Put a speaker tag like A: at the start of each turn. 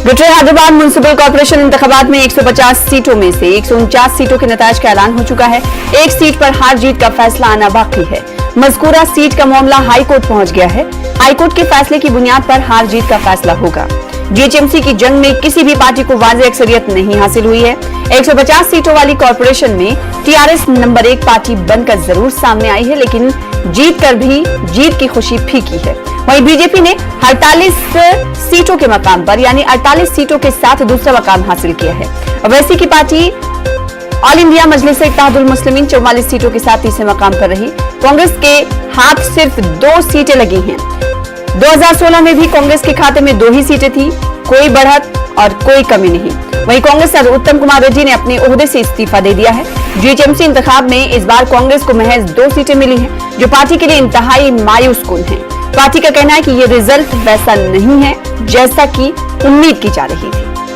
A: Greater Hyderabad municipal corporation इंतखाबात में 150 सीटों में से 149 सीटों के नतीजे का ऐलान हो चुका है। एक सीट पर हार जीत का फैसला आना बाकी है। मज़कूरा सीट का मामला हाई कोर्ट पहुंच गया है। हाई कोर्ट के फैसले की बुनियाद पर हार जीत का फैसला होगा। जीएचएमसी की जंग में किसी भी पार्टी को वाज़ेह अक्सरियत नहीं हासिल हुई है। 150 सीटों वाली कॉर्पोरेशन में टीआरएस नंबर 1 पार्टी बनकर जरूर सामने आई है, लेकिन जीत कर भी जीत की खुशी फीकी है। वहीं बीजेपी ने 48 सीटों के मकाम पर यानी 48 सीटों के साथ दूसरा मकाम हासिल किया है। वैसी की पार्टी ऑल इंडिया मजलिस-ए-इत्तेहादुल मुस्लिमीन 44 सीटों के साथ तीसरे मकाम पर रही। कांग्रेस के हाथ सिर्फ 2 सीटें लगी हैं। 2016 में भी कांग्रेस के खाते में 2 ही सीटें थी, कोई बढ़त और कोई कमी नहीं। वहीं कांग्रेस सदर उत्तम कुमार रेड्डी ने अपने ओहदे से इस्तीफा दे दिया है। जीएचएमसी इंतखाब में इस बार कांग्रेस को महज 2 सीटें मिली हैं, जो पार्टी के लिए इंतहाई मायूस कुन है। पार्टी का कहना है कि ये रिजल्ट वैसा नहीं है जैसा कि उम्मीद की जा रही थी।